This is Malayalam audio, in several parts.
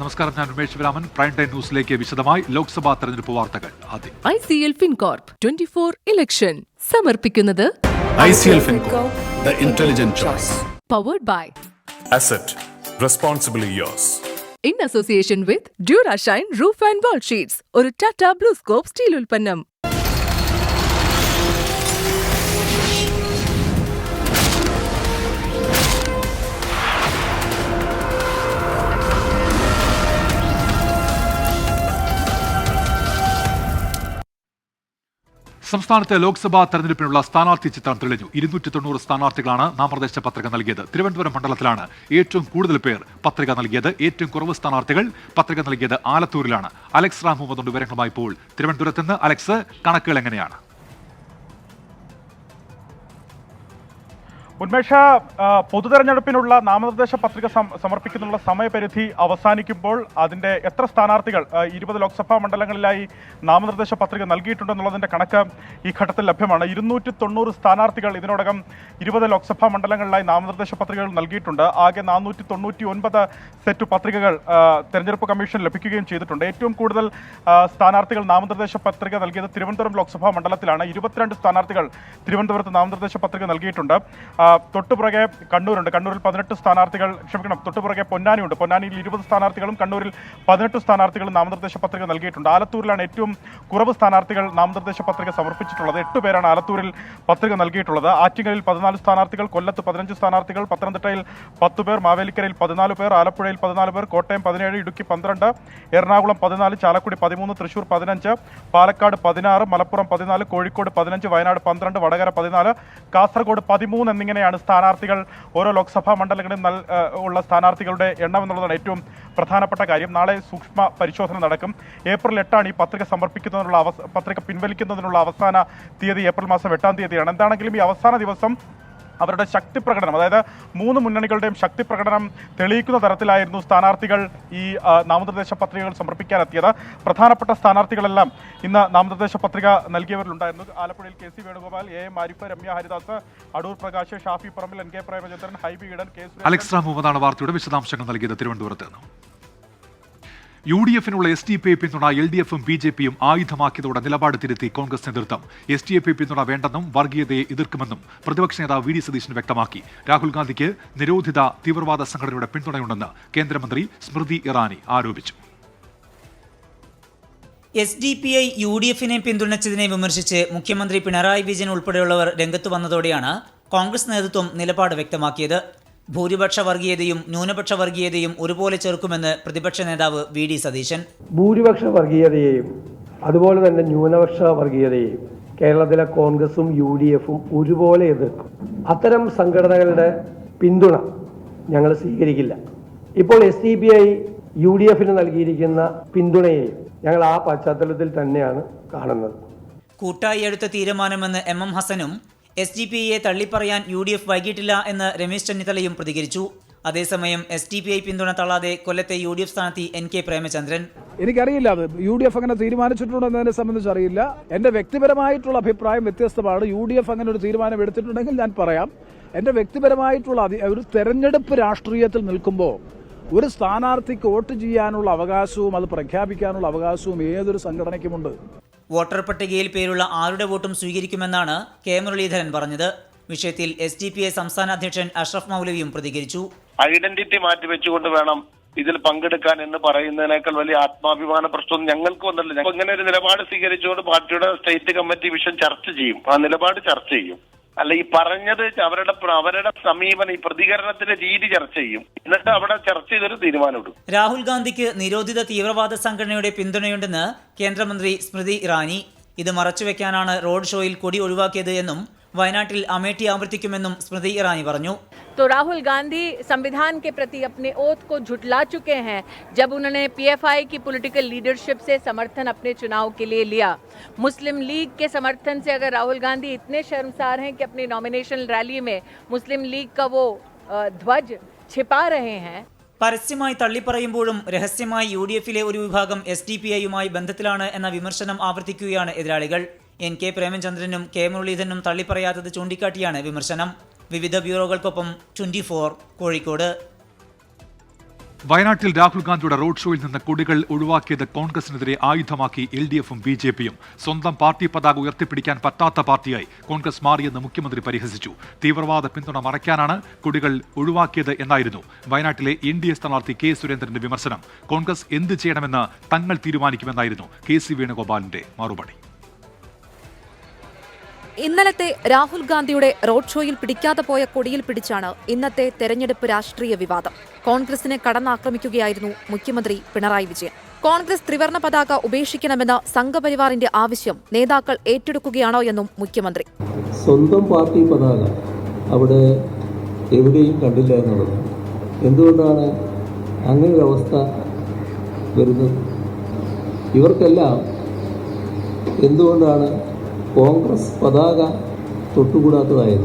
നമസ്കാരം, ഞാൻ ഉമേഷ് വിരാമൻ. പ്രൈം ടൈം ന്യൂസിലേക്ക് വിശദമായി ലോക്സഭാ തെരഞ്ഞെടുപ്പ് വാർത്തകൾ. ആദ്യം ICL FinCorp 24 ഇലക്ഷൻ സമർപ്പിക്കുന്നത് ICL FinCorp, the intelligent choice. Powered by Asset, responsibly yours. in association with Durashine Roof and Wall Sheets, ഒരു ടാറ്റ ബ്ലൂസ്കോപ്പ് സ്റ്റീൽ ഉൽപ്പന്നം. സംസ്ഥാനത്തെ ലോക്സഭാ തെരഞ്ഞെടുപ്പിനുള്ള സ്ഥാനാർത്ഥി ചിത്രം തെളിഞ്ഞു. 290 സ്ഥാനാർത്ഥികളാണ് നാമനിർദ്ദേശ പത്രിക നൽകിയത്. തിരുവനന്തപുരം മണ്ഡലത്തിലാണ് ഏറ്റവും കൂടുതൽ പേർ പത്രിക നൽകിയത്. ഏറ്റവും കുറവ് സ്ഥാനാർത്ഥികൾ പത്രിക നൽകിയത് ആലത്തൂരിലാണ്. അലക്സ് റാം മുഹമ്മദ് വിവരങ്ങളുമായി ഇപ്പോൾ തിരുവനന്തപുരത്ത് നിന്ന്. അലക്സ്, കണക്കുകൾ എങ്ങനെയാണ്? ഉന്മേഷ, പൊതുതെരഞ്ഞെടുപ്പിനുള്ള നാമനിർദ്ദേശ പത്രിക സമർപ്പിക്കുന്നതിനുള്ള സമയപരിധി അവസാനിക്കുമ്പോൾ അതിന്റെ എത്ര സ്ഥാനാർത്ഥികൾ 20 ലോക്സഭാ മണ്ഡലങ്ങളിലായി നാമനിർദ്ദേശ പത്രിക നൽകിയിട്ടുണ്ടെന്നുള്ളതിന്റെ കണക്ക് ഈ ഘട്ടത്തിൽ ലഭ്യമാണ്. 290 സ്ഥാനാർത്ഥികൾ ഇതിനോടകം 20 ലോക്സഭാ മണ്ഡലങ്ങളിലായി നാമനിർദ്ദേശ പത്രികകൾ നൽകിയിട്ടുണ്ട്. ആകെ 499 സെറ്റ് പത്രികകൾ തെരഞ്ഞെടുപ്പ് കമ്മീഷൻ ലഭിക്കുകയും ചെയ്തിട്ടുണ്ട്. ഏറ്റവും കൂടുതൽ സ്ഥാനാർത്ഥികൾ നാമനിർദ്ദേശ പത്രിക നൽകിയത് തിരുവനന്തപുരം ലോക്സഭാ മണ്ഡലത്തിലാണ്. 22 സ്ഥാനാർത്ഥികൾ തിരുവനന്തപുരത്ത് നാമനിർദ്ദേശ പത്രിക നൽകിയിട്ടുണ്ട്. തൊട്ടുപുറകെ കണ്ണൂരുണ്ട്. കണ്ണൂരിൽ 18 സ്ഥാനാർത്ഥികൾ, തൊട്ടുപുറകെ പൊന്നാനിയുണ്ട്. പൊന്നാനിയിൽ 20 സ്ഥാനാർത്ഥികളും കണ്ണൂരിൽ 18 സ്ഥാനാർത്ഥികളും നാമനിർദ്ദേശ പത്രിക നൽകിയിട്ടുണ്ട്. ആലത്തൂരിലാണ് ഏറ്റവും കുറവ് സ്ഥാനാർത്ഥികൾ നാമനിർദ്ദേശ പത്രിക സമർപ്പിച്ചിട്ടുള്ളത്. 8 പേരാണ് ആലത്തൂരിൽ പത്രിക നൽകിയിട്ടുള്ളത്. ആറ്റിങ്ങലിൽ 14 സ്ഥാനാർത്ഥികൾ, കൊല്ലത്ത് 15 സ്ഥാനാർത്ഥികൾ, പത്തനംതിട്ടയിൽ 10 പേർ, മാവേലിക്കരയിൽ 14 പേർ, ആലപ്പുഴയിൽ 14 പേർ, കോട്ടയം 17, ഇടുക്കി 12, എറണാകുളം 14, ചാലക്കുടി 13, തൃശൂർ 15, പാലക്കാട് 16, മലപ്പുറം 14, കോഴിക്കോട് 15, വയനാട് 12, വടകര 14, കാസർഗോഡ് 13 എന്നിങ്ങനെയാണ് സ്ഥാനാർത്ഥികൾ. ഓരോ ലോക്സഭാ മണ്ഡലങ്ങളിലും ഉള്ള സ്ഥാനാർത്ഥികളുടെ എണ്ണം എന്നുള്ളതാണ് ഏറ്റവും പ്രധാനപ്പെട്ട കാര്യം. നാളെ സൂക്ഷ്മ പരിശോധന നടക്കും. ഏപ്രിൽ 8 ഈ പത്രിക സമർപ്പിക്കുന്നതിനുള്ള പത്രിക പിൻവലിക്കുന്നതിനുള്ള അവസാന തീയതി ഏപ്രിൽ മാസം 8 തീയതിയാണ്. എന്താണെങ്കിലും ഈ അവസാന ദിവസം അവരുടെ ശക്തി പ്രകടനം, അതായത് 3 മുന്നണികളുടെയും ശക്തി പ്രകടനം തെളിയിക്കുന്ന തരത്തിലായിരുന്നു സ്ഥാനാർത്ഥികൾ ഈ നാമനിർദ്ദേശ പത്രികകൾ സമർപ്പിക്കാനെത്തിയത്. പ്രധാനപ്പെട്ട സ്ഥാനാർത്ഥികളെല്ലാം ഇന്ന് നാമനിർദ്ദേശ പത്രിക നൽകിയവരിലുണ്ടായിരുന്നു. ആലപ്പുഴയിൽ KC Venugopal, AM Arif, Ramya Haridas, Adoor Prakash, Shafi Parambil, NK Premachandran, Hibi Eden, Alex Ram മുഹമ്മദാണ് വാർത്തയുടെ വിശദാംശങ്ങൾ നൽകിയത് തിരുവനന്തപുരത്ത് നിന്ന്. UDF-നുള്ള SDPI പിന്തുണ LDF-ഉം BJP-യും ആയുധമാക്കിയതോടെ നിലപാട് തിരുത്തി കോൺഗ്രസ് നേതൃത്വം. SDPI പിന്തുണ വേണ്ടെന്നും വർഗീയതയെ എതിർക്കുമെന്നും പ്രതിപക്ഷ നേതാവ് VD സതീശൻ വ്യക്തമാക്കി. രാഹുൽ ഗാന്ധിക്ക് നിരോധിത തീവ്രവാദ സംഘടനയുടെ പിന്തുണയുണ്ടെന്ന് കേന്ദ്രമന്ത്രി സ്മൃതി ഇറാനി ആരോപിച്ചു. SDPI UDF-നെ പിന്തുണച്ചതിനെ വിമർശിച്ച് മുഖ്യമന്ത്രി പിണറായി വിജയൻ ഉൾപ്പെടെയുള്ളവർ രംഗത്തു വന്നതോടെയാണ് കോൺഗ്രസ് നേതൃത്വം നിലപാട് വ്യക്തമാക്കിയത്. ഭൂരിപക്ഷ വർഗീയതയും ന്യൂനപക്ഷ വർഗീയതയും ഒരുപോലെ ചെറുക്കുമെന്ന് പ്രതിപക്ഷ നേതാവ് VD സതീശൻ. ഭൂരിപക്ഷ വർഗീയതയെയും അതുപോലെ തന്നെ ന്യൂനപക്ഷ വർഗീയതയെയും കേരളത്തിലെ കോൺഗ്രസും UDF-ഉം ഒരുപോലെ എതിർക്കും. അത്തരം സംഘടനകളുടെ പിന്തുണ ഞങ്ങൾ സ്വീകരിക്കില്ല. ഇപ്പോൾ SDPI UDF-ന് നൽകിയിരിക്കുന്ന പിന്തുണയെയും ഞങ്ങൾ ആ പശ്ചാത്തലത്തിൽ തന്നെയാണ് കാണുന്നത്. കൂട്ടായി എടുത്ത തീരുമാനമെന്ന് MM ഹസനും SDPIയെ തള്ളിപ്പറയാൻ UDF വൈകിട്ടില്ല എന്ന് രമേശ് ചെന്നിത്തലയും പ്രതികരിച്ചു. അതേസമയം SDPI പിന്തുണ തള്ളാതെ കൊല്ലത്തെ UDF സ്ഥാനാർത്ഥി NK പ്രേമചന്ദ്രൻ, എനിക്കറിയില്ല അത് UDF അങ്ങനെ തീരുമാനിച്ചിട്ടുണ്ടോ എന്നതിനെ സംബന്ധിച്ച് അറിയില്ല. എൻ്റെ വ്യക്തിപരമായിട്ടുള്ള അഭിപ്രായം വ്യത്യസ്തമാണ്. UDF അങ്ങനെ ഒരു തീരുമാനം എടുത്തിട്ടുണ്ടെങ്കിൽ ഞാൻ പറയാം. എൻ്റെ വ്യക്തിപരമായിട്ടുള്ള ഒരു തെരഞ്ഞെടുപ്പ് രാഷ്ട്രീയത്തിൽ നിൽക്കുമ്പോൾ ഒരു സ്ഥാനാർത്ഥിക്ക് വോട്ട് ചെയ്യാനുള്ള അവകാശവും അത് പ്രഖ്യാപിക്കാനുള്ള അവകാശവും ഏതൊരു സംഘടനയ്ക്കുമുണ്ട്. വോട്ടർ പട്ടികയിൽ പേരുള്ള ആരുടെ വോട്ടും സ്വീകരിക്കുമെന്നാണ് K മുരളീധരൻ പറഞ്ഞത്. വിഷയത്തിൽ SDPI സംസ്ഥാന അധ്യക്ഷൻ അഷ്റഫ് മൗലവിയും പ്രതികരിച്ചു. ഐഡന്റിറ്റി മാറ്റിവെച്ചുകൊണ്ട് വേണം ഇതിൽ പങ്കെടുക്കാൻ എന്ന് പറയുന്നതിനേക്കാൾ വലിയ ആത്മാഭിമാന പ്രശ്നം ഞങ്ങൾക്ക് വന്നില്ല. ഇങ്ങനെ ഒരു നിലപാട് സ്വീകരിച്ചുകൊണ്ട് പാർട്ടിയുടെ സ്റ്റേറ്റ് കമ്മിറ്റി വിഷയം ചർച്ച ചെയ്യും, ആ നിലപാട് ചർച്ച ചെയ്യും. അല്ല, ഈ പറഞ്ഞത് അവരുടെ സമീപനം, ഈ പ്രതികരണത്തിന്റെ രീതി ചർച്ച ചെയ്യും. എന്നിട്ട് അവിടെ ചർച്ച ചെയ്തൊരു തീരുമാനമെടുക്കും. രാഹുൽ ഗാന്ധിക്ക് നിരോധിത തീവ്രവാദ സംഘടനയുടെ പിന്തുണയുണ്ടെന്ന് കേന്ദ്രമന്ത്രി സ്മൃതി ഇറാനി. ഇത് മറച്ചുവെക്കാനാണ് റോഡ് ഷോയിൽ കൊടി ഒഴിവാക്കിയത് എന്നും വയനാട്ടിൽ അമേഠി ആവർത്തിക്കുമെന്നും സ്മൃതി ഇറാനി പറഞ്ഞു. तो राहुल गांधी संविधान के प्रति अपने ओथ को झुटला चुके हैं जब उन्होंने PFI की पॉलिटिकल लीडरशिप से समर्थन अपने चुनाव के लिए लिया. मुस्लिम लीग के समर्थन से अगर राहुल गांधी इतने शर्मसार हैं कि अपनी नॉमिनेशन रैली में मुस्लिम लीग का वो ध्वज छिपा रहे हैं. പരസ്യമായി തള്ളിപ്പറയുമ്പോഴും രഹസ്യമായി UDF-ലെ ഒരു വിഭാഗം SDPI-യുമായി ബന്ധത്തിലാണ് എന്ന വിമർശനം ആവർത്തിക്കുകയാണ് എതിരാളികൾ. NK പ്രേമചന്ദ്രനും K മുരളീധരനും തള്ളിപ്പറയാത്തത് ചൂണ്ടിക്കാട്ടിയാണ് വിമർശനം. വിവിധ ബ്യൂറോകൾക്കൊപ്പം 24 കോഴിക്കോട്. വയനാട്ടിൽ രാഹുൽ ഗാന്ധിയുടെ റോഡ് ഷോയിൽ നിന്ന് കൊടികൾ ഒഴിവാക്കിയത് കോൺഗ്രസിനെതിരെ ആയുധമാക്കി LDFും BJPയും. സ്വന്തം പാർട്ടി പതാക ഉയർത്തിപ്പിടിക്കാൻ പറ്റാത്ത പാർട്ടിയായി കോൺഗ്രസ് മാറിയെന്ന് മുഖ്യമന്ത്രി പരിഹസിച്ചു. തീവ്രവാദ പിന്തുണ മറയ്ക്കാനാണ് കൊടികൾ ഒഴിവാക്കിയത് എന്നായിരുന്നു വയനാട്ടിലെ NDA സ്ഥാനാർത്ഥി K സുരേന്ദ്രന്റെ വിമർശനം. കോൺഗ്രസ് എന്ത് ചെയ്യണമെന്ന് തങ്ങൾ തീരുമാനിക്കുമെന്നായിരുന്നു KC വേണുഗോപാലിന്റെ മറുപടി. ഇന്നലത്തെ രാഹുൽ ഗാന്ധിയുടെ റോഡ് ഷോയിൽ പിടിക്കാതെ പോയ കൊടിയിൽ പിടിച്ചാണ് ഇന്നത്തെ തെരഞ്ഞെടുപ്പ് രാഷ്ട്രീയ വിവാദം. കോൺഗ്രസിനെ കടന്നാക്രമിക്കുകയായിരുന്നു മുഖ്യമന്ത്രി പിണറായി വിജയൻ. കോൺഗ്രസ് ത്രിവർണ്ണ പതാക ഉപേക്ഷിക്കണമെന്ന സംഘപരിവാറിന്റെ ആവശ്യം നേതാക്കൾ ഏറ്റെടുക്കുകയാണോ എന്നും മുഖ്യമന്ത്രി. സ്വന്തം പാർട്ടി പതാക അവിടെ എവിടെയും കണ്ടില്ല എന്നുള്ളത് എന്തുകൊണ്ടാണ് അങ്ങനൊരു അവസ്ഥ വരുന്നത്? ഇവർക്കെല്ലാം എന്തുകൊണ്ടാണ് കോൺഗ്രസ് പതാക തൊട്ടുകൂടാത്തതായത്?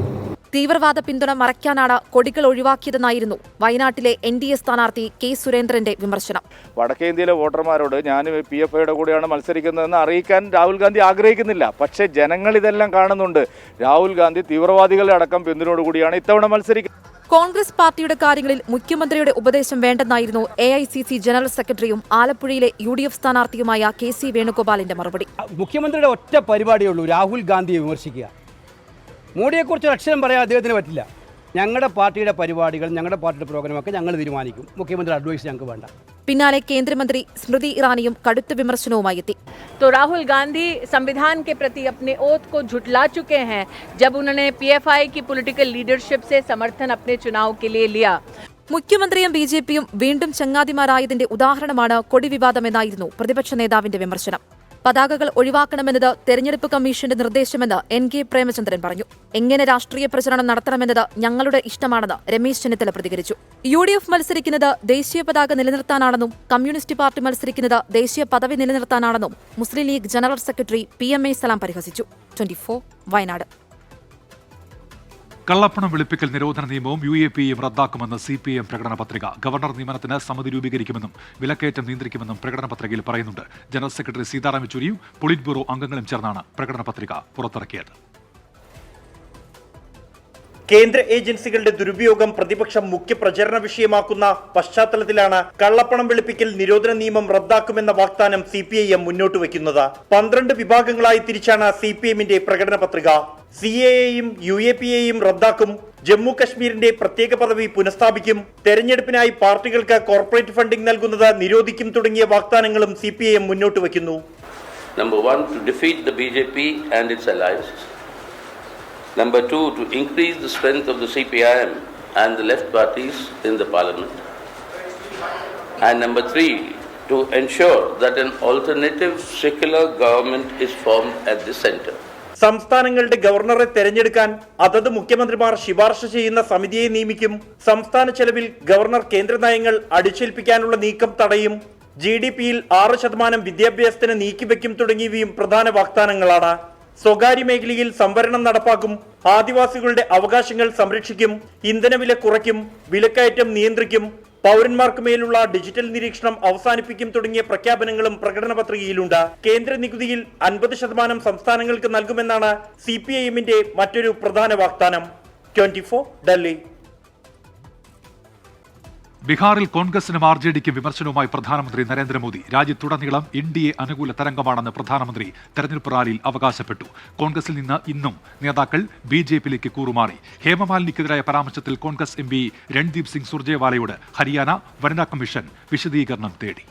തീവ്രവാദ പിന്തുണ മറയ്ക്കാനാണ് കൊടികൾ ഒഴിവാക്കിയതെന്നായിരുന്നു വയനാട്ടിലെ NDA സ്ഥാനാർത്ഥി K സുരേന്ദ്രന്റെ വിമർശനം. വടക്കേ ഇന്ത്യയിലെ വോട്ടർമാരോട് ഞാൻ PFIയുടെ കൂടെയാണ് മത്സരിക്കുന്നതെന്ന് അറിയിക്കാൻ രാഹുൽ ഗാന്ധി ആഗ്രഹിക്കുന്നില്ല. പക്ഷേ ജനങ്ങൾ ഇതെല്ലാം കാണുന്നുണ്ട്. രാഹുൽ ഗാന്ധി തീവ്രവാദികളുടെ അടക്കം പിന്തുണയോടുകൂടിയാണ് ഇത്തവണ മത്സരിക്കുന്നത്. കോൺഗ്രസ് പാർട്ടിയുടെ കാര്യങ്ങളിൽ മുഖ്യമന്ത്രിയുടെ ഉപദേശം വേണ്ടെന്നായിരുന്നു AICC ജനറൽ സെക്രട്ടറിയും ആലപ്പുഴയിലെ UDF സ്ഥാനാർത്ഥിയുമായ KC വേണുഗോപാലിന്റെ മറുപടി. മുഖ്യമന്ത്രിയുടെ ഒറ്റ പരിപാടിയേ ഉള്ളൂ, രാഹുൽ ഗാന്ധിയെ വിമർശിക്കുക. മോഡിയെക്കുറിച്ച് അക്ഷരം പറയാൻ അദ്ദേഹത്തിന് പറ്റില്ല. ഞങ്ങളുടെ പാർട്ടിയുടെ പരിപാടികൾ, ഞങ്ങളുടെ പാർട്ടിയുടെ പ്രോഗ്രാമൊക്കെ ഞങ്ങൾ തീരുമാനിക്കും. മുഖ്യമന്ത്രി അഡ്വൈസ് ഞങ്ങൾക്ക് വേണ്ട. പിന്നാലെ കേന്ദ്രമന്ത്രി സ്മൃതി ഇറാനിയും കടുത്ത വിമർശനവുമായി എത്തി. तो राहुल गांधी संविधान के प्रति अपने ओथ को झुटला चुके हैं जब उन्होंने PFI की पॉलिटिकल लीडरशिप से समर्थन अपने चुनाव के लिए लिया. മുഖ്യമന്ത്രിയും BJPയും വീണ്ടും ചങ്ങാതിമാരായതിന്റെ ഉദാഹരണമാണ് കൊടി വിവാദമെന്നായിരുന്നു പ്രതിപക്ഷ നേതാവിന്റെ വിമർശനം. പതാകകൾ ഒഴിവാക്കണമെന്നത് തെരഞ്ഞെടുപ്പ് കമ്മീഷന്റെ നിർദ്ദേശമെന്ന് NK പ്രേമചന്ദ്രൻ പറഞ്ഞു. എങ്ങനെ രാഷ്ട്രീയ പ്രചരണം നടത്തണമെന്നത് ഞങ്ങളുടെ ഇഷ്ടമാണെന്ന് രമേശ് ചെന്നിത്തല പ്രതികരിച്ചു. UDF മത്സരിക്കുന്നത് ദേശീയ പതാക നിലനിർത്താനാണെന്നും കമ്മ്യൂണിസ്റ്റ് പാർട്ടി മത്സരിക്കുന്നത് ദേശീയ പദവി നിലനിർത്താനാണെന്നും മുസ്ലിം ലീഗ് ജനറൽ സെക്രട്ടറി PMA സലാം പരിഹസിച്ചു. 24 വയനാട്. കള്ളപ്പണം വെളുപ്പിക്കൽ നിരോധന നിയമവും UAPയും റദ്ദാക്കുമെന്ന് CPIM പ്രകടന പത്രിക. ഗവർണർ നിയമനത്തിന് സമിതി രൂപീകരിക്കുമെന്നും വിലക്കയറ്റം നിയന്ത്രിക്കുമെന്നും പ്രകടന പത്രികയിൽ പറയുന്നുണ്ട്. ജനറൽ സെക്രട്ടറി സീതാറാം യെച്ചൂരിയും പൊളിറ്റ് ബ്യൂറോ അംഗങ്ങളും ചേർന്നാണ് പ്രകടന പത്രിക പുറത്തിറക്കിയത്. കേന്ദ്ര ഏജൻസികളുടെ ദുരുപയോഗം പ്രതിപക്ഷം മുഖ്യ പ്രചരണ വിഷയമാക്കുന്ന പശ്ചാത്തലത്തിലാണ് കള്ളപ്പണം വെളുപ്പിക്കൽ നിരോധന നിയമം റദ്ദാക്കുമെന്ന വാഗ്ദാനം CPIM മുന്നോട്ട് വയ്ക്കുന്നത്. 12 വിഭാഗങ്ങളായി തിരിച്ചാണ് CPIMന്റെ പ്രകടന പത്രിക. CAAയും UAPയെയും റദ്ദാക്കും, ജമ്മു കശ്മീരിന്റെ പ്രത്യേക പദവി പുനഃസ്ഥാപിക്കും, തെരഞ്ഞെടുപ്പിനായി പാർട്ടികൾക്ക് കോർപ്പറേറ്റ് ഫണ്ടിംഗ് നൽകുന്നത് നിരോധിക്കും തുടങ്ങിയ വാഗ്ദാനങ്ങളും CPIM മുന്നോട്ട് വയ്ക്കുന്നു. Number 1, to defeat the BJP and its allies. Number 2, to increase the strength of the CPIM and the left parties in the parliament. And number 3, to ensure that an alternative secular government is formed at the center. സംസ്ഥാനങ്ങളുടെ ഗവർണറെ തെരഞ്ഞെടുക്കാൻ അതത് മുഖ്യമന്ത്രിമാർ ശുപാർശ ചെയ്യുന്ന സമിതിയെ നിയമിക്കും. സംസ്ഥാന ചെലവിൽ ഗവർണർ കേന്ദ്ര നയങ്ങൾ അടിച്ചേൽപ്പിക്കാനുള്ള നീക്കം തടയും. GDPയിൽ 6% വിദ്യാഭ്യാസത്തിന് നീക്കിവെക്കും തുടങ്ങിയവയും പ്രധാന വാഗ്ദാനങ്ങളാണ്. സ്വകാര്യ മേഖലയിൽ സംവരണം നടപ്പാക്കും, ആദിവാസികളുടെ അവകാശങ്ങൾ സംരക്ഷിക്കും, ഇന്ധനവില കുറയ്ക്കും, വിലക്കയറ്റം നിയന്ത്രിക്കും, പൗരന്മാർക്ക് മേലുള്ള ഡിജിറ്റൽ നിരീക്ഷണം അവസാനിപ്പിക്കും തുടങ്ങിയ പ്രഖ്യാപനങ്ങളും പ്രകടന പത്രികയിലുണ്ട്. കേന്ദ്ര നികുതിയിൽ 50% സംസ്ഥാനങ്ങൾക്ക് നൽകുമെന്നാണ് CPIMന്റെ മറ്റൊരു പ്രധാന വാഗ്ദാനം. 24 ഡൽഹി. ബീഹാറിൽ കോൺഗ്രസിനും RJDക്കും വിമർശനവുമായി പ്രധാനമന്ത്രി നരേന്ദ്രമോദി. രാജ്യത്തുടനീളം NDA അനുകൂല തരംഗമാണെന്ന് പ്രധാനമന്ത്രി തെരഞ്ഞെടുപ്പ് റാലിയിൽ അവകാശപ്പെട്ടു. കോൺഗ്രസിൽ നിന്ന് ഇന്നും നേതാക്കൾ BJPയിലേക്ക് കൂറുമാറി. ഹേമമാലിനിക്കെതിരായ പരാമർശത്തിൽ കോൺഗ്രസ് MP രൺദീപ് സിംഗ് സുർജേവാലയോട് ഹരിയാന വനിതാ കമ്മീഷൻ വിശദീകരണം തേടി.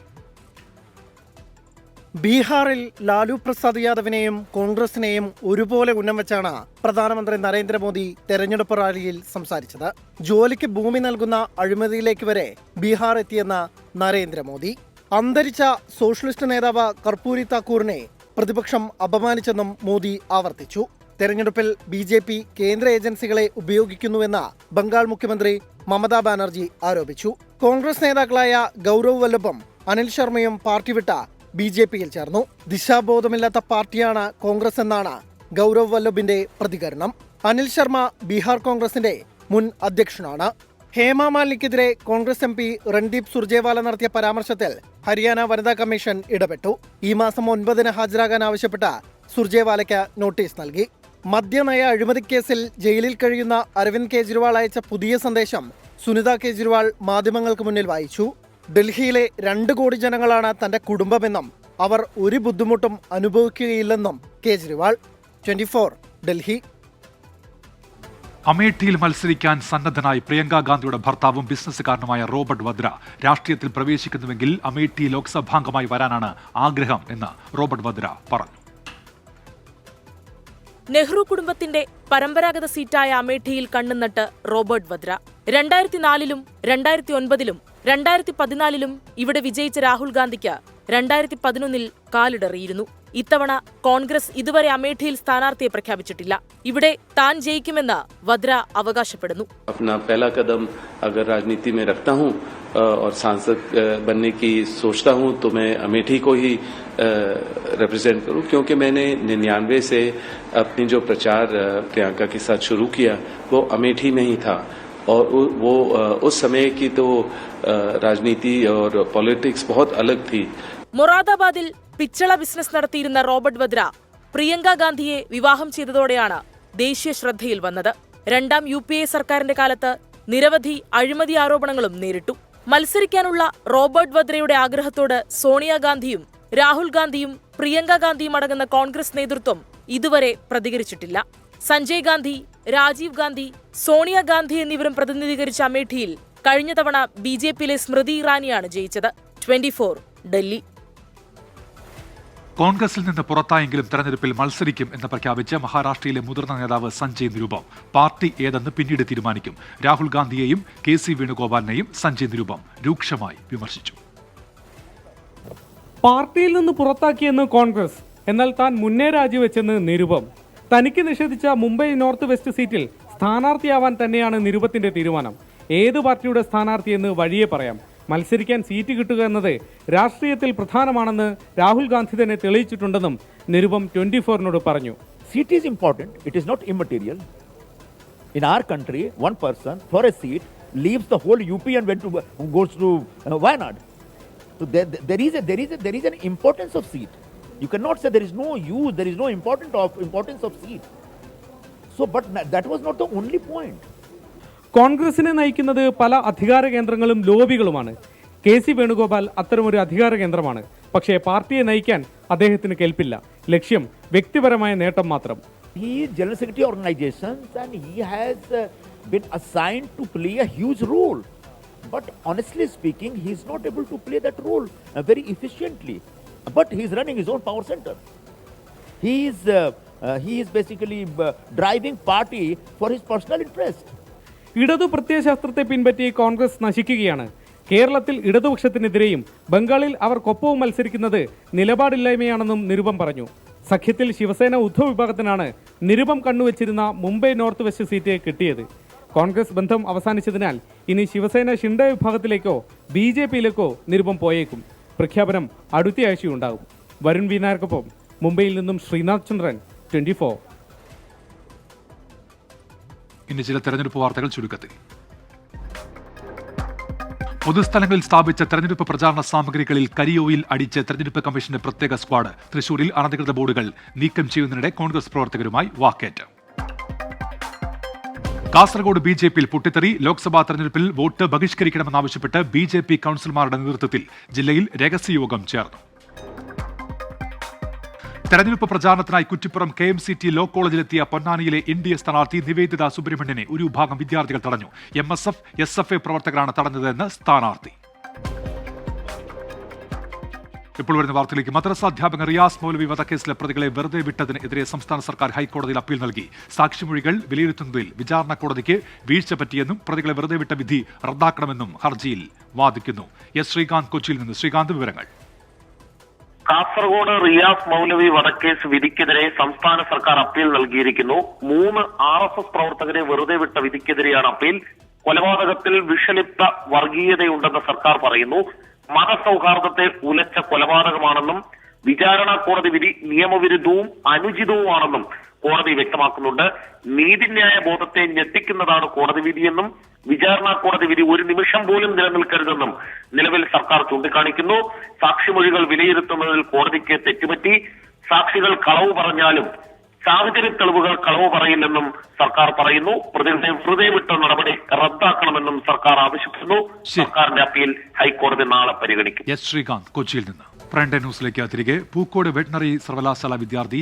ബീഹാറിൽ ലാലു പ്രസാദ് യാദവിനെയും കോൺഗ്രസിനെയും ഒരുപോലെ ഉന്നം വെച്ചാണ് പ്രധാനമന്ത്രി നരേന്ദ്രമോദി തെരഞ്ഞെടുപ്പ് റാലിയിൽ സംസാരിച്ചത്. ജോലിക്ക് ഭൂമി നൽകുന്ന അഴിമതിയിലേക്ക് വരെ ബീഹാർ എത്തിയെന്ന നരേന്ദ്രമോദി അന്തരിച്ച സോഷ്യലിസ്റ്റ് നേതാവ് കർപ്പൂരി താക്കൂറിനെ പ്രതിപക്ഷം അപമാനിച്ചെന്നും മോദി ആവർത്തിച്ചു. തെരഞ്ഞെടുപ്പിൽ BJP കേന്ദ്ര ഏജൻസികളെ ഉപയോഗിക്കുന്നുവെന്ന് ബംഗാൾ മുഖ്യമന്ത്രി മമതാ ബാനർജി ആരോപിച്ചു. കോൺഗ്രസ് നേതാക്കളായ ഗൗരവ് വല്ലഭും അനിൽ ശർമ്മയും പാർട്ടി വിട്ട BJPയിൽ ചേർന്നു. ദിശാബോധമില്ലാത്ത പാർട്ടിയാണ് കോൺഗ്രസ് എന്നാണ് ഗൗരവ് വല്ലഭിന്റെ പ്രതികരണം. അനിൽ ശർമ്മ ബീഹാർ കോൺഗ്രസിന്റെ മുൻ അധ്യക്ഷനാണ്. ഹേമമാലിനിക്കെതിരെ കോൺഗ്രസ് MP രൺദീപ് സുർജേവാല നടത്തിയ പരാമർശത്തിൽ ഹരിയാന വനിതാ കമ്മീഷൻ ഇടപെട്ടു. ഈ മാസം 9 ഹാജരാകാൻ ആവശ്യപ്പെട്ട സുർജേവാലയ്ക്ക് നോട്ടീസ് നൽകി. മദ്യനയ അഴിമതിക്കേസിൽ ജയിലിൽ കഴിയുന്ന അരവിന്ദ് കെജ്രിവാൾ അയച്ച പുതിയ സന്ദേശം സുനിത കേജ്രിവാൾ മാധ്യമങ്ങൾക്ക് മുന്നിൽ വായിച്ചു. ഡൽഹിയിലെ 2 കോടി ജനങ്ങളാണ് തന്റെ കുടുംബമെന്നും അവർ ഒരു ബുദ്ധിമുട്ടും അനുഭവിക്കുകയില്ലെന്നും കേജ്രിവാൾ. 24 ഡൽഹി. അമേഠിയിൽ മത്സരിക്കാൻ സന്നദ്ധനായി പ്രിയങ്ക ഗാന്ധിയുടെ ഭർത്താവും ബിസിനസ്സുകാരനുമായ റോബർട്ട് വദ്ര രാഷ്ട്രീയത്തിൽ പ്രവേശിക്കുന്നുവെങ്കിൽ അമേഠി ലോക്സഭാംഗമായി വരാനാണ് ആഗ്രഹം എന്ന് റോബർട്ട് വദ്ര പറഞ്ഞു. നെഹ്റു കുടുംബത്തിന്റെ പരമ്പരാഗത സീറ്റായ അമേഠിയിൽ കണ്ണുനട്ട് റോബർട്ട് വദ്ര 2004-ലും 2009-ലും 2014-ലും ഇവിടെ വിജയിച്ച രാഹുൽ ഗാന്ധിക്ക് 2011-ൽ കാലിടറിയിരുന്നു. ഇത്തവണ കോൺഗ്രസ് ഇതുവരെ അമേഠിയിൽ സ്ഥാനാർത്ഥിയെ പ്രഖ്യാപിച്ചിട്ടില്ല. ഇവിടെ താൻ ജയിക്കുമെന്ന് വദ്ര അവകാശപ്പെടുന്നു. अपना पहला कदम अगर राजनीति में रखता हूं और सांसद बनने की सोचता हूं तो मैं अमेठी को ही रिप्रेजेंट करूं, क्योंकि मैंने 99 से अपनी जो प्रचार प्रियंका के साथ शुरू किया वो अमेठी में ही था और वो उस समय की तो राजनीति और पॉलिटिक्स बहुत अलग थी. മൊറാദാബാദിൽ പിച്ചള ബിസിനസ് നടത്തിയിരുന്ന റോബർട്ട് വദ്ര പ്രിയങ്ക ഗാന്ധിയെ വിവാഹം ചെയ്തതോടെയാണ് ദേശീയ ശ്രദ്ധയിൽ വന്നത്. 2ാം UPA സർക്കാരിന്റെ കാലത്ത് നിരവധി അഴിമതി ആരോപണങ്ങളും നേരിട്ടു. മത്സരിക്കാനുള്ള റോബർട്ട് വദ്രയുടെ ആഗ്രഹത്തോട് സോണിയാഗാന്ധിയും രാഹുൽ ഗാന്ധിയും പ്രിയങ്ക ഗാന്ധിയും അടങ്ങുന്ന കോൺഗ്രസ് നേതൃത്വം ഇതുവരെ പ്രതികരിച്ചിട്ടില്ല. സഞ്ജയ് ഗാന്ധി, രാജീവ് ഗാന്ധി, സോണിയാഗാന്ധി എന്നിവരും പ്രതിനിധീകരിച്ച അമേഠിയിൽ കഴിഞ്ഞ തവണ BJPയിലെ സ്മൃതി ഇറാനിയാണ് ജയിച്ചത്. 24 ഡൽഹി. കോൺഗ്രസിൽ നിന്ന് പുറത്തായെങ്കിലും തെരഞ്ഞെടുപ്പിൽ മത്സരിക്കും എന്ന് പ്രഖ്യാപിച്ച മഹാരാഷ്ട്രയിലെ മുതിർന്ന നേതാവ് സഞ്ജയ് നിരുപം പാർട്ടി ഏതെന്ന് പിന്നീട് തീരുമാനിക്കും. രാഹുൽ ഗാന്ധിയെയും KC വേണുഗോപാലിനെയും സഞ്ജയ് നിരുപം രൂക്ഷമായി വിമർശിച്ചു. പാർട്ടിയിൽ നിന്ന് പുറത്താക്കിയെന്ന് കോൺഗ്രസ്, എന്നാൽ താൻ മുന്നേ രാജിവെച്ചെന്ന് നിരുപം. തനിക്ക് നിഷേധിച്ച മുംബൈ നോർത്ത് വെസ്റ്റ് സീറ്റിൽ സ്ഥാനാർത്ഥിയാവാൻ തന്നെയാണ് നിരുപത്തിന്റെ തീരുമാനം. ഏത് പാർട്ടിയുടെ സ്ഥാനാർത്ഥിയെന്ന് വഴിയെ പറയാം. മത്സരിക്കാൻ സീറ്റ് കിട്ടുക എന്നത് രാഷ്ട്രീയത്തിൽ പ്രധാനമാണെന്ന് രാഹുൽ ഗാന്ധി തന്നെ തെളിയിച്ചിട്ടുണ്ടെന്നും നിരുപം 24നോട് പറഞ്ഞു. Seat is important. It is not immaterial. In our country, one person for a seat leaves the whole UP and goes to Wayanad. So there is an importance of seat. You cannot say there is no use, there is no importance of seat. So, but that was not the only point. കോൺഗ്രസിനെ നയിക്കുന്നത് പല അധികാര കേന്ദ്രങ്ങളും ലോബികളുമാണ്. KC വേണുഗോപാൽ അത്തരമൊരു അധികാര കേന്ദ്രമാണ്. പക്ഷേ പാർട്ടിയെ നയിക്കാൻ അദ്ദേഹത്തിന് കേൾപ്പില്ല. ലക്ഷ്യം വ്യക്തിപരമായ നേട്ടം മാത്രം. He is General Secretary organizations and he has been assigned to play a huge role. But honestly speaking, he is not able to play that role very efficiently. But he is running his own power center. He is basically driving party for his personal interest. ഇടതു പ്രത്യയശാസ്ത്രത്തെ പിൻപറ്റി കോൺഗ്രസ് നശിക്കുകയാണ്. കേരളത്തിൽ ഇടതുപക്ഷത്തിനെതിരെയും ബംഗാളിൽ അവർക്കൊപ്പവും മത്സരിക്കുന്നത് നിലപാടില്ലായ്മയാണെന്നും നിരുപം പറഞ്ഞു. സഖ്യത്തിൽ ശിവസേന ഉദ്ധവ് വിഭാഗത്തിനാണ് നിരുപം കണ്ണുവച്ചിരുന്ന മുംബൈ നോർത്ത് വെസ്റ്റ് സീറ്റ് കിട്ടിയത്. കോൺഗ്രസ് ബന്ധം അവസാനിച്ചതിനാൽ ഇനി ശിവസേന ഷിൻഡെ വിഭാഗത്തിലേക്കോ BJPയിലേക്കോ നിരുപം പോയേക്കും. പ്രഖ്യാപനം അടുത്തയാഴ്ചയുണ്ടാകും. വരുൺ വി നായർക്കൊപ്പം മുംബൈയിൽ നിന്നും ശ്രീനാഥ് ചന്ദ്രൻ, 24. ഇനി ചില തെരഞ്ഞെടുപ്പ് വാർത്തകൾ ചുരുക്കത്തിൽ. പൊതുസ്ഥലങ്ങളിൽ സ്ഥാപിച്ച തെരഞ്ഞെടുപ്പ് പ്രചാരണ സാമഗ്രികളിൽ കരിയോയിൽ അടിച്ച് തെരഞ്ഞെടുപ്പ് കമ്മീഷന്റെ പ്രത്യേക സ്ക്വാഡ്. തൃശൂരിൽ അനധികൃത ബോർഡുകൾ നീക്കം ചെയ്യുന്നതിനിടെ കോൺഗ്രസ് പ്രവർത്തകരുമായി വാക്കേറ്റ്. കാസർഗോഡ് BJPയിൽ പൊട്ടിത്തെറി. ലോക്സഭാ തെരഞ്ഞെടുപ്പിൽ വോട്ട് ബഹിഷ്കരിക്കണമെന്നാവശ്യപ്പെട്ട് BJP കൌൺസിലർമാരുടെ നേതൃത്വത്തിൽ ജില്ലയിൽ രഹസ്യയോഗം ചേർന്നു. തെരഞ്ഞെടുപ്പ് പ്രചാരണത്തിനായി കുറ്റിപ്പുറം KMCT ലോ കോളേജിലെത്തിയ പൊന്നാനിയിലെ NDA സ്ഥാനാർത്ഥി നിവേദിത സുബ്രഹ്മണ്യനെ ഒരു വിഭാഗം വിദ്യാർത്ഥികൾ തടഞ്ഞു. MSF, SFA പ്രവർത്തകരാണ് തടഞ്ഞതെന്ന് സ്ഥാനാർത്ഥി. ഇപ്പോൾ വരുന്ന വാർത്തയിലേക്ക്. മദ്രസ അധ്യാപകൻ റിയാസ് മൗലവി വധക്കേസിലെ പ്രതികളെ വെറുതെ വിട്ടതിനെതിരെ സംസ്ഥാന സർക്കാർ ഹൈക്കോടതിയിൽ അപ്പീൽ നൽകി. സാക്ഷിമൊഴികൾ വിലയിരുത്തുന്നതിൽ വിചാരണ കോടതിക്ക് വീഴ്ച പറ്റിയെന്നും പ്രതികളെ വെറുതെ വിട്ട വിധി റദ്ദാക്കണമെന്നും ഹർജിയിൽ വാദിക്കുന്നു. ശ്രീകാന്ത് കൊച്ചിയിൽ നിന്ന്. ശ്രീകാന്ത്, വിവരങ്ങൾ. കാസർഗോഡ് റിയാസ് മൗലവി വധക്കേസ് വിധിക്കെതിരെ സംസ്ഥാന സർക്കാർ അപ്പീൽ നൽകിയിരിക്കുന്നു. 3 RSS പ്രവർത്തകരെ വെറുതെ വിട്ട വിധിക്കെതിരെയാണ് അപ്പീൽ. കൊലപാതകത്തിൽ വിഷലിപ്ത വർഗീയതയുണ്ടെന്ന് സർക്കാർ പറയുന്നു. മതസൗഹാർദ്ദത്തെ ഉലച്ച കൊലപാതകമാണെന്നും വിചാരണ കോടതി വിധി നിയമവിരുദ്ധവും അനുചിതവുമാണെന്നും കോടതി വ്യക്തമാക്കുന്നുണ്ട്. നീതിന്യായ ബോധത്തെ ഞെട്ടിക്കുന്നതാണ് കോടതി വിധിയെന്നും വിചാരണ കോടതി വിധി ഒരു നിമിഷം പോലും നിലനിൽക്കരുതെന്നും നിലവിൽ സർക്കാർ ചൂണ്ടിക്കാണിക്കുന്നു. സാക്ഷിമൊഴികൾ വിലയിരുത്തുന്നതിൽ കോടതിക്ക് തെറ്റുപറ്റി. സാക്ഷികൾ കളവ് പറഞ്ഞാലും സാഹചര്യ തെളിവുകൾ കളവ് പറയില്ലെന്നും സർക്കാർ പറയുന്നു. പ്രതികളുടെ വെറുതെ വിട്ട നടപടി റദ്ദാക്കണമെന്നും സർക്കാർ ആവശ്യപ്പെടുന്നു. സർക്കാരിന്റെ അപ്പീൽ ഹൈക്കോടതി നാളെ പരിഗണിക്കും. എസ് ശ്രീകാന്ത് കൊച്ചിയിൽ നിന്ന്. ഫ്രണ്ട് ന്യൂസിലേക്ക് തിരികെ. പൂക്കോട് വെറ്റിനറി സർവകലാശാല വിദ്യാർത്ഥി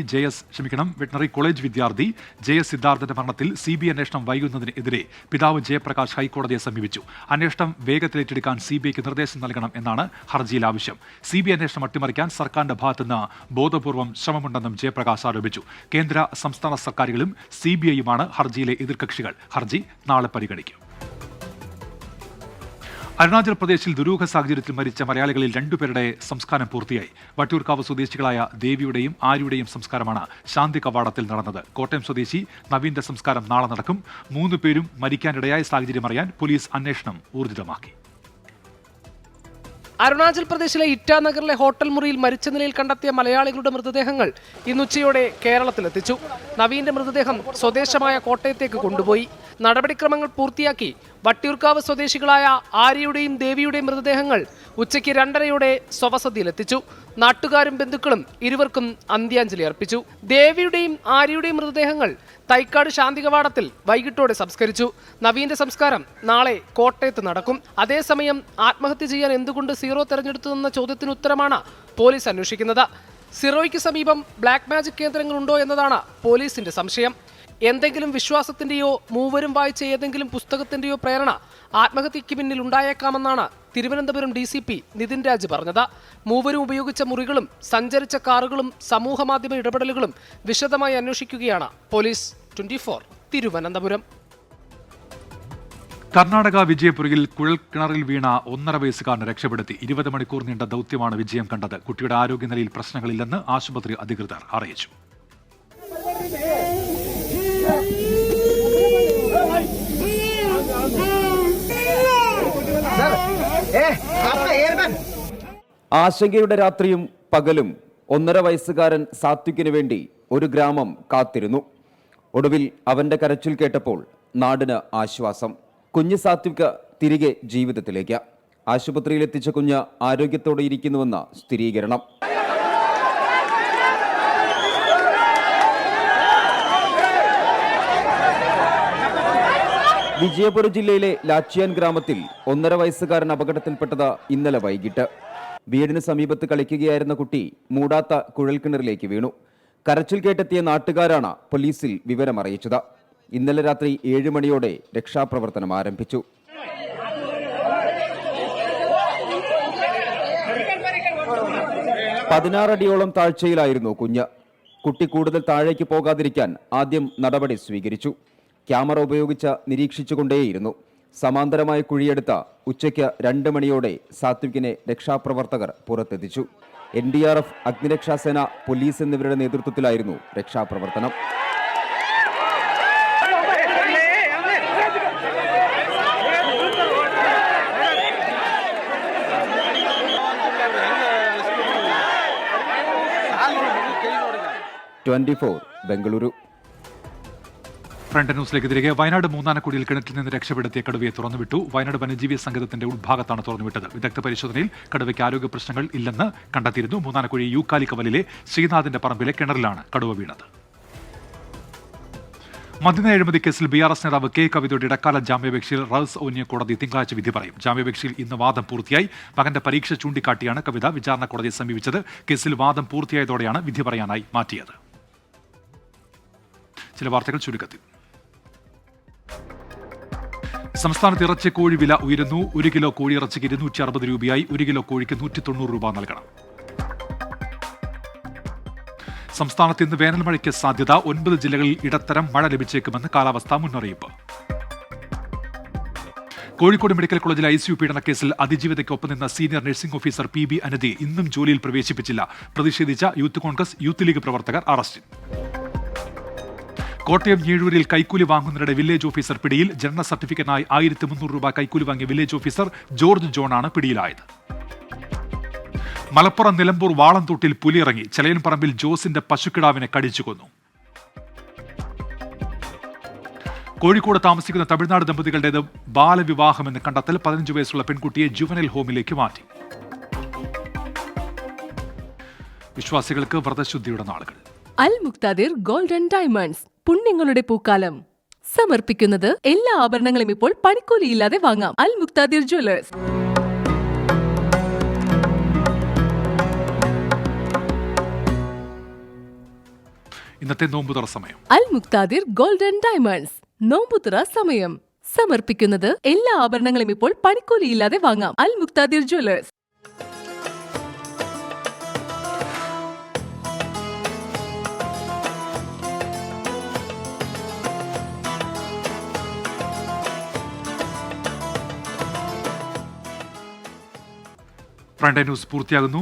വെറ്റിനറി കോളേജ് വിദ്യാർത്ഥി JS സിദ്ധാർത്ഥന്റെ മരണത്തിൽ CBI അന്വേഷണം വൈകുന്നതിനെതിരെ പിതാവ് ജയപ്രകാശ് ഹൈക്കോടതിയെ സമീപിച്ചു. അന്വേഷണം വേഗത്തിലേറ്റെടുക്കാൻ CBIക്ക് നിർദ്ദേശം നൽകണം എന്നാണ് ഹർജിയിൽ ആവശ്യം. CBI അന്വേഷണം അട്ടിമറിക്കാൻ സർക്കാരിന്റെ ഭാഗത്തുനിന്ന് ബോധപൂർവം ശ്രമമുണ്ടെന്നും ജയപ്രകാശ് ആരോപിച്ചു. കേന്ദ്ര സംസ്ഥാന സർക്കാരുകളും CBIയുമാണ് ഹർജിയിലെ എതിർകക്ഷികൾ. ഹർജി നാളെ പരിഗണിക്കും. അരുണാചൽ പ്രദേശിൽ ദുരൂഹ സാഹചര്യത്തിൽ മരിച്ച മലയാളികളിൽ 2 പേരുടെ സംസ്കാരം പൂർത്തിയായി. വട്ടിയൂർക്കാവ് സ്വദേശികളായ ദേവിയുടെയും ആര്യയുടെയും സംസ്കാരമാണ് ശാന്തി കവാടത്തിൽ നടന്നത്. കോട്ടയം സ്വദേശി നവീന്റെ സംസ്കാരം നാളെ നടക്കും. 3 പേരും മരിക്കാനിടയായ സാഹചര്യം അറിയാൻ പോലീസ് അന്വേഷണം ഊർജിതമാക്കി. അരുണാചൽ പ്രദേശിലെ ഇറ്റാനഗറിലെ ഹോട്ടൽ മുറിയിൽ മരിച്ച നിലയിൽ കണ്ടെത്തിയ മലയാളികളുടെ മൃതദേഹങ്ങൾ ഇന്നുച്ചയോടെ കേരളത്തിലെത്തിച്ചു. നവീന്റെ മൃതദേഹം സ്വദേശമായ കോട്ടയത്തേക്ക് കൊണ്ടുപോയി. നടപടിക്രമങ്ങൾ പൂർത്തിയാക്കി വട്ടിയൂർക്കാവ് സ്വദേശികളായ ആര്യയുടെയും ദേവിയുടെയും മൃതദേഹങ്ങൾ ഉച്ചയ്ക്ക് 2:30 സ്വവസതിയിലെത്തിച്ചു. നാട്ടുകാരും ബന്ധുക്കളും ഇരുവർക്കും അന്ത്യാഞ്ജലി അർപ്പിച്ചു. ദേവിയുടെയും ആര്യയുടെയും മൃതദേഹങ്ങൾ തൈക്കാട് ശാന്തി കവാടത്തിൽ വൈകിട്ടോടെ സംസ്കരിച്ചു. നവീന്റെ സംസ്കാരം നാളെ കോട്ടയത്ത് നടക്കും. അതേസമയം ആത്മഹത്യ ചെയ്യാൻ എന്തുകൊണ്ട് സീറോ തെരഞ്ഞെടുത്തതെന്ന ചോദ്യത്തിന് ഉത്തരമാണ് പോലീസ് അന്വേഷിക്കുന്നത്. സീറോയ്ക്ക് സമീപം ബ്ലാക്ക് മാജിക് കേന്ദ്രങ്ങളുണ്ടോ എന്നതാണ് പോലീസിന്റെ സംശയം. എന്തെങ്കിലും വിശ്വാസത്തിന്റെയോ മൂവരും വായിച്ച ഏതെങ്കിലും പുസ്തകത്തിന്റെയോ പ്രേരണ ആത്മഹത്യയ്ക്ക് പിന്നിൽ ഉണ്ടായേക്കാമെന്നാണ് തിരുവനന്തപുരം DCP നിതിൻ രാജ് പറഞ്ഞത്. മൂവരും ഉപയോഗിച്ച മുറികളും സഞ്ചരിച്ച കാറുകളും സമൂഹ മാധ്യമ ഇടപെടലുകളും വിശദമായി അന്വേഷിക്കുകയാണ് പോലീസ്. 24 തിരുവനന്തപുരം. കർണാടക വിജയപുരയിൽ കുഴൽക്കിണറിൽ വീണ 1.5 വയസ്സുകാരനെ രക്ഷപ്പെടുത്തി. 20 മണിക്കൂർ നീണ്ട ദൗത്യമാണ് വിജയം കണ്ടത്. കുട്ടിയുടെ ആരോഗ്യനിലയിൽ പ്രശ്നങ്ങളില്ലെന്ന് ആശുപത്രി അധികൃതർ അറിയിച്ചു. ആശങ്കയുടെ രാത്രിയും പകലും 1.5 വയസ്സുകാരൻ സാത്വിക്കിന് വേണ്ടി ഒരു ഗ്രാമം കാത്തിരുന്നു. ഒടുവിൽ അവന്റെ കരച്ചിൽ കേട്ടപ്പോൾ നാടിന് ആശ്വാസം. കുഞ്ഞ് സാത്വിക് തിരികെ ജീവിതത്തിലേക്ക്. ആശുപത്രിയിൽ എത്തിച്ച കുഞ്ഞ് ആരോഗ്യത്തോടെ ഇരിക്കുന്നുവെന്ന സ്ഥിരീകരണം. വിജയപുര ജില്ലയിലെ ലാച്ചിയാൻ ഗ്രാമത്തിൽ 1.5 വയസ്സുകാരൻ അപകടത്തിൽപ്പെട്ടത് ഇന്നലെ വൈകിട്ട്. വീടിന് സമീപത്ത് കളിക്കുകയായിരുന്ന കുട്ടി മൂടാത്ത കുഴൽക്കിണറിലേക്ക് വീണു. കരച്ചിൽ കേട്ടെത്തിയ നാട്ടുകാരാണ് പോലീസിൽ വിവരമറിയിച്ചത്. ഇന്നലെ രാത്രി 7 മണിയോടെ രക്ഷാപ്രവർത്തനം ആരംഭിച്ചു. പതിനാറടിയോളം താഴ്ചയിലായിരുന്നു കുഞ്ഞ്. കുട്ടി കൂടുതൽ താഴേക്ക് പോകാതിരിക്കാൻ ആദ്യം നടപടി സ്വീകരിച്ചു. ക്യാമറ ഉപയോഗിച്ച് നിരീക്ഷിച്ചുകൊണ്ടേയിരുന്നു. സമാന്തരമായി കുഴിയെടുത്ത ഉച്ചയ്ക്ക് 2 മണിയോടെ സാത്വികിനെ രക്ഷാപ്രവർത്തകർ പുറത്തെത്തിച്ചു. NDRF, അഗ്നിരക്ഷാസേന, പോലീസ് എന്നിവരുടെ നേതൃത്വത്തിലായിരുന്നു രക്ഷാപ്രവർത്തനം. ബംഗളൂരു. ഫ്രണ്ട് ന്യൂസിലേക്ക് തിരികെ. വയനാട് മൂന്നാനക്കുടിയിൽ കിണറ്റിൽ നിന്ന് രക്ഷപ്പെടുത്തിയ കടുവയെ തുറന്നുവിട്ടു. വയനാട് വന്യജീവി സംഘത്തിന്റെ ഉൾഭാഗത്താണ് തുറന്നുവിട്ടത്. വിദഗ്ധ പരിശോധനയിൽ കടുവയ്ക്ക് ആരോഗ്യ പ്രശ്നങ്ങൾ ഇല്ലെന്ന് കണ്ടെത്തിയിരുന്നു. മൂന്നാനക്കുഴി യൂക്കാലിക്കവലിലെ ശ്രീനാഥിന്റെ പറമ്പിലെ കിണറിലാണ് കടുവ വീണത്. മദ്യനയ അഴിമതി കേസിൽ BRS നേതാവ് K. കവിതയുടെ ഇടക്കാല ജാമ്യാപേക്ഷയിൽ റൌസ് ഊന്നിയ കോടതി തിങ്കളാഴ്ച വിധി പറയും. ജാമ്യാപേക്ഷയിൽ ഇന്ന് വാദം പൂർത്തിയായി. മകന്റെ പരീക്ഷ ചൂണ്ടിക്കാട്ടിയാണ് കവിത വിചാരണ കോടതിയെ സമീപിച്ചത്. കേസിൽ വാദം പൂർത്തിയായതോടെയാണ് വിധി പറയാനായി മാറ്റിയത്. ചില വാർത്തകൾ ചുരുക്കത്തിൽ. സംസ്ഥാനത്ത് ഇറച്ചിക്കോഴി വില ഉയരുന്നു. 1 കിലോ കോഴിയിറച്ചിക്ക് 260 രൂപയായി. 1 കിലോ കോഴിക്ക് 190 രൂപ നൽകണം. സംസ്ഥാനത്ത് ഇന്ന് വേനൽ മഴയ്ക്ക് സാധ്യത. 9 ജില്ലകളിൽ ഇടത്തരം മഴ ലഭിച്ചേക്കുമെന്ന് കാലാവസ്ഥാ മുന്നറിയിപ്പ്. കോഴിക്കോട് മെഡിക്കൽ കോളേജിലെ ICU പീഡനക്കേസിൽ അതിജീവിതയ്ക്കൊപ്പം നിന്ന സീനിയർ നഴ്സിംഗ് ഓഫീസർ PB അനതി ഇന്നും ജോലിയിൽ പ്രവേശിപ്പിച്ചില്ല. പ്രതിഷേധിച്ച യൂത്ത് കോൺഗ്രസ്, യൂത്ത് ലീഗ് പ്രവർത്തകർ അറസ്റ്റിൽ. കോട്ടയം ഞീഴൂരിൽ കൈക്കൂലി വാങ്ങുന്നതിനിടെ വില്ലേജ് ഓഫീസർ പിടിയിൽ. ജനന സർട്ടിഫിക്കറ്റിനായി 1300 രൂപ കൈക്കൂലി വാങ്ങിയ വില്ലേജ് ഓഫീസർ ജോർജ് ജോണാണ് പിടിയിലായത്. മലപ്പുറം നിലമ്പൂർ വാളംതോട്ടിൽ പുലിയിറങ്ങി. ചെലയൻപറമ്പിൽ ജോസിന്റെ പശുക്കിടാവിനെ കടിച്ചു കൊന്നു. കോഴിക്കോട് താമസിക്കുന്ന തമിഴ്നാട് ദമ്പതികളുടേത് ബാലവിവാഹമെന്ന് കണ്ടെത്തൽ. 15 വയസ്സുള്ള പെൺകുട്ടിയെ ജുവനൈൽ ഹോമിലേക്ക് മാറ്റി. വിശ്വാസികൾക്ക് വ്രതശുദ്ധിയുടെ നാളുകൾ. അൽ മുക്താദിർ ഗോൾഡ് ആൻഡ് ഡയമണ്ട്സ് പുണ്യങ്ങളുടെ പൂക്കാലം സമർപ്പിക്കുന്നത് എല്ലാ ആഭരണങ്ങളും ഇപ്പോൾ പണിക്കൂലിയില്ലാതെ വാങ്ങാം. അൽ മുക്താദിർ ജ്വല്ലേഴ്സ്. ഇന്നത്തെ നോമ്പുതുറ സമയം. അൽ മുക്താദിർ ഗോൾഡ് ആൻഡ് ഡയമണ്ട്സ് നോമ്പുതുറ സമയം സമർപ്പിക്കുന്നത് എല്ലാ ആഭരണങ്ങളും ഇപ്പോൾ പണിക്കൂലിയില്ലാതെ വാങ്ങാം. അൽ മുക്താദിർ ജ്വല്ലേഴ്സ്. ഫ്രണ്ട് ന്യൂസ് പൂർത്തിയാകുന്നു.